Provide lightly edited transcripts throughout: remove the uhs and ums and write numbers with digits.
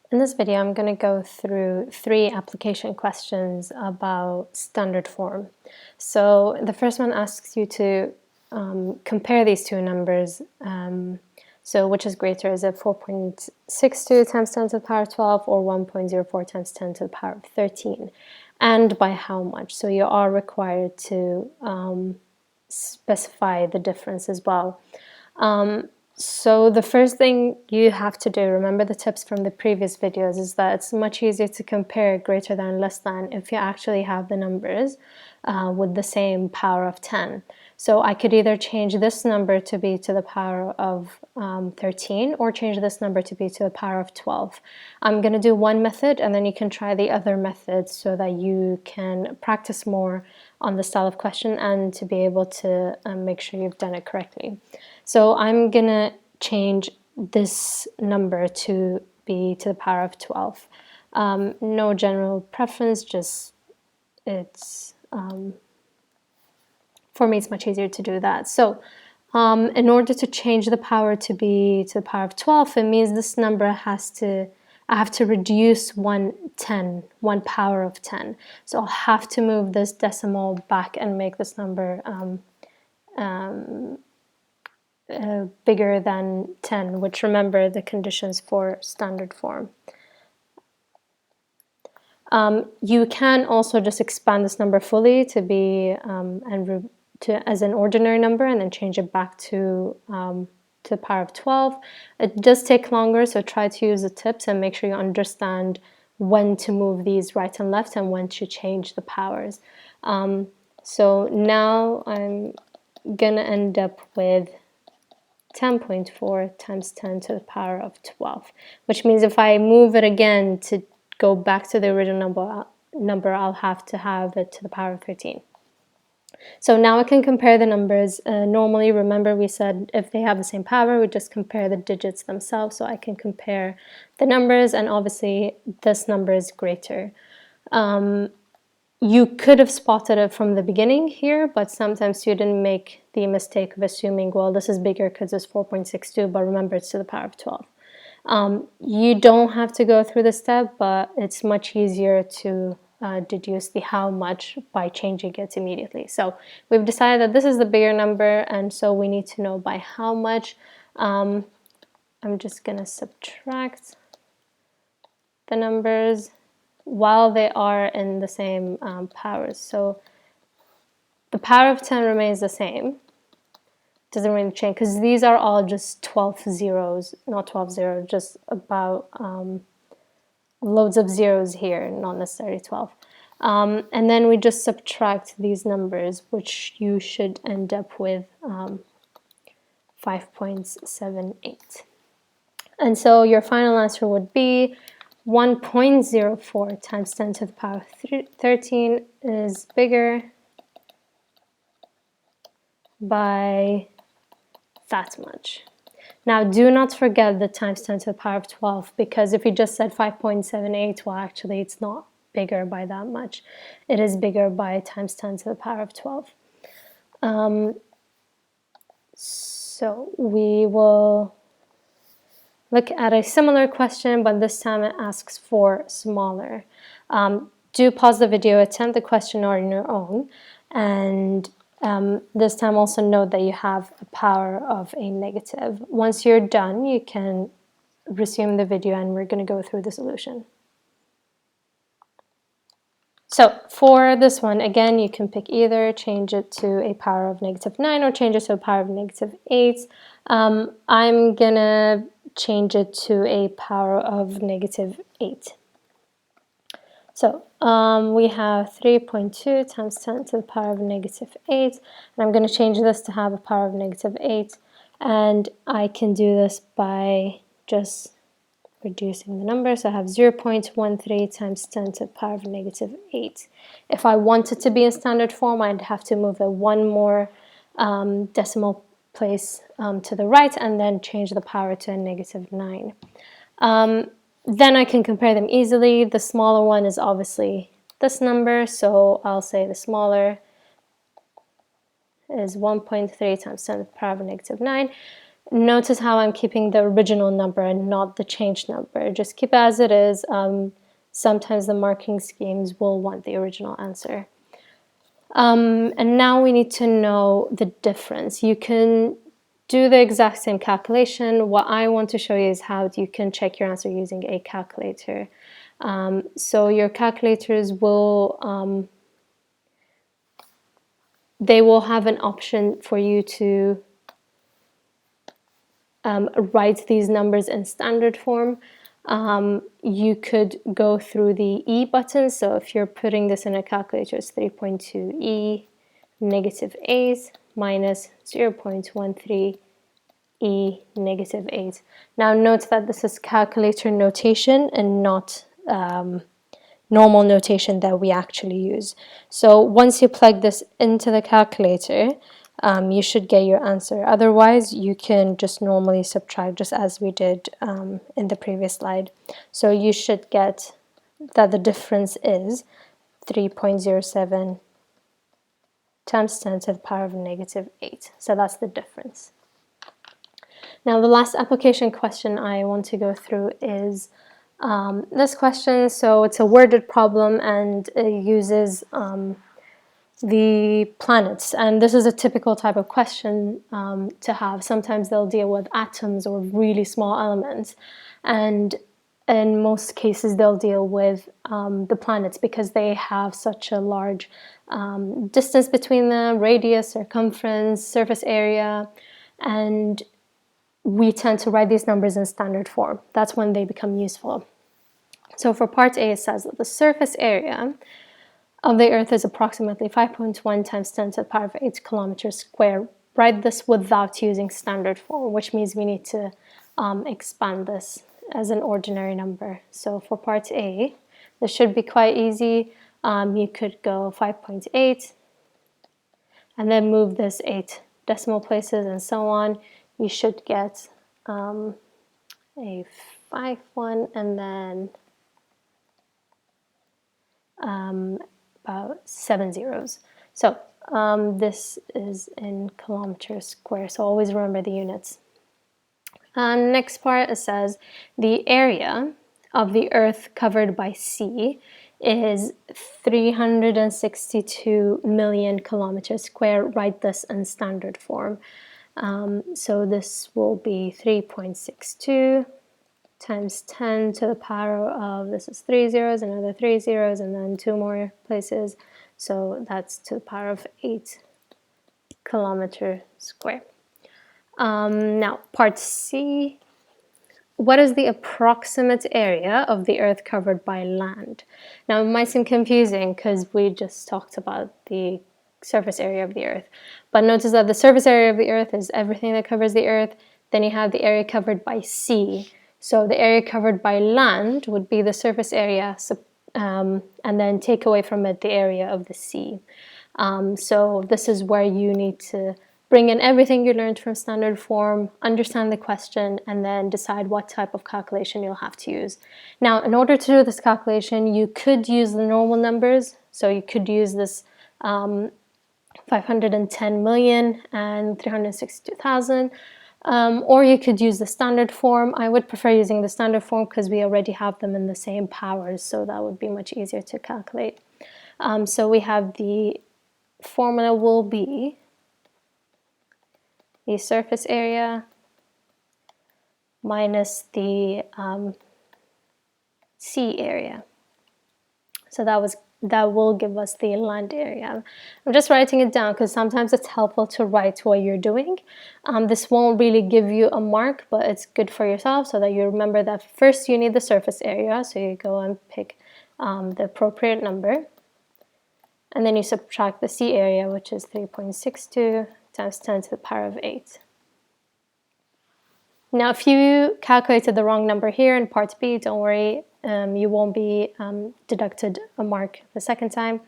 In this video, I'm going to go through 3 application questions about standard form. So the first one asks you to compare these two numbers. So which is greater? Is it 4.62 times 10 to the power of 12 or 1.04 times 10 to the power of 13? And by how much? So you are required to specify the difference as well. So the first thing you have to do, remember the tips from the previous videos, is that it's much easier to compare greater than, less than, if you actually have the numbers with the same power of 10. So I could either change this number to be to the power of 13 or change this number to be to the power of 12. I'm going to do one method and then you can try the other method so that you can practice more on the style of question and to be able to make sure you've done it correctly. So I'm going to change this number to be to the power of 12. No general preference, just it's for me it's much easier to do that. So in order to change the power to be to the power of 12, it means this number I have to reduce one power of 10. So I'll have to move this decimal back and make this number bigger than 10, which, remember, the conditions for standard form. You can also just expand this number fully to be as an ordinary number and then change it back to the power of 12. It does take longer, so try to use the tips and make sure you understand when to move these right and left and when to change the powers. So now I'm gonna end up with 10.4 times 10 to the power of 12, which means if I move it again to go back to the original number, I'll have to have it to the power of 13. So now I can compare the numbers. Normally, remember we said if they have the same power, we just compare the digits themselves. So I can compare the numbers, and obviously this number is greater. You could have spotted it from the beginning here, but sometimes you didn't make the mistake of assuming, well, this is bigger because it's 4.62, but remember it's to the power of 12. You don't have to go through the step, but it's much easier to deduce the how much by changing it immediately. So we've decided that this is the bigger number, and so we need to know by how much. I'm just going to subtract the numbers while they are in the same powers. So the power of 10 remains the same. Doesn't really change because these are all just 12 zeros, not 12 zeros, just about loads of zeros here, not necessarily 12. And then we just subtract these numbers, which you should end up with 5.78. And so your final answer would be 1.04 times 10 to the power of 13 is bigger by that much. Now, do not forget the times 10 to the power of 12, because if you just said 5.78, well, actually, it's not bigger by that much. It is bigger by times 10 to the power of 12. So we will look at a similar question, but this time it asks for smaller. Do pause the video, attempt the question on your own, and this time also note that you have a power of a negative. Once you're done, you can resume the video and we're going to go through the solution. So for this one, again, you can pick either, change it to a power of -9 or change it to a power of -8. I'm going to change it to a power of -8. So we have 3.2 times 10 to the power of -8, and I'm going to change this to have a power of -8, and I can do this by just reducing the numbers. So I have 0.13 times 10 to the power of -8. If I wanted to be in standard form, I'd have to move it one more decimal place to the right and then change the power to a -9. Then I can compare them easily. The smaller one is obviously this number, so I'll say the smaller is 1.3 times 10 to the power of -9. Notice how I'm keeping the original number and not the changed number. Just keep it as it is. Sometimes the marking schemes will want the original answer. And now we need to know the difference. You can do the exact same calculation. What I want to show you is how you can check your answer using a calculator. So your calculators will, they will have an option for you to write these numbers in standard form. You could go through the E button. So if you're putting this in a calculator, it's 3.2 E negative 8 minus 0.13 E negative 8. Now note that this is calculator notation and not normal notation that we actually use. So once you plug this into the calculator, you should get your answer. Otherwise, you can just normally subtract, just as we did in the previous slide. So you should get that the difference is 3.07 times 10 to the power of negative 8. So that's the difference. Now the last application question I want to go through is this question. So it's a worded problem and it uses the planets, and this is a typical type of question to have. Sometimes they'll deal with atoms or really small elements, and in most cases they'll deal with the planets because they have such a large distance between them, radius, circumference, surface area, and we tend to write these numbers in standard form. That's when they become useful. So for part A, it says that the surface area of the Earth is approximately 5.1 times 10 to the power of 8 kilometers square. Write this without using standard form, which means we need to expand this as an ordinary number. So for part A, this should be quite easy. You could go 5.8 and then move this 8 decimal places and so on. You should get a 5 one and then about 7 zeros. So this is in kilometers square, so always remember the units. Next part, it says the area of the Earth covered by sea is 362 million kilometers square. Write this in standard form. So this will be 3.62 times 10 to the power of, this is 3 zeros, another 3 zeros, and then 2 more places. So that's to the power of 8 kilometers square. Now, part C. What is the approximate area of the Earth covered by land? Now, it might seem confusing because we just talked about the surface area of the Earth. But notice that the surface area of the Earth is everything that covers the Earth. Then you have the area covered by sea. So the area covered by land would be the surface area, and then take away from it the area of the sea. So this is where you need to bring in everything you learned from standard form, understand the question, and then decide what type of calculation you'll have to use. Now, in order to do this calculation, you could use the normal numbers. So you could use this 510 million and 362,000. Or you could use the standard form. I would prefer using the standard form because we already have them in the same powers, so that would be much easier to calculate. So we have the formula will be the surface area minus the sea area. So that will give us the land area. I'm just writing it down because sometimes it's helpful to write what you're doing. This won't really give you a mark, but it's good for yourself so that you remember that first you need the surface area. So you go and pick the appropriate number. And then you subtract the sea area, which is 3.62 times 10 to the power of 8. Now, if you calculated the wrong number here in part B, don't worry. You won't be deducted a mark the second time.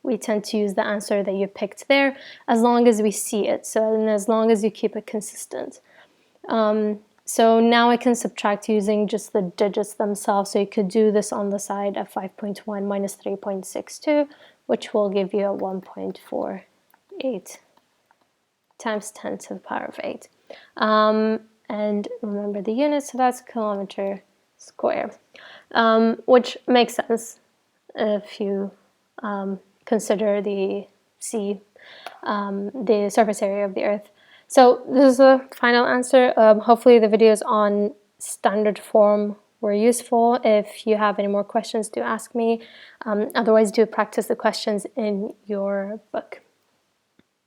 We tend to use the answer that you picked there as long as we see it, and as long as you keep it consistent. So now I can subtract using just the digits themselves. So you could do this on the side of 5.1 minus 3.62, which will give you a 1.48 times 10 to the power of 8. And remember the units, so that's kilometer square, which makes sense if you consider the sea, the surface area of the Earth. So this is the final answer. Hopefully the videos on standard form were useful. If you have any more questions, do ask me. Otherwise, do practice the questions in your book.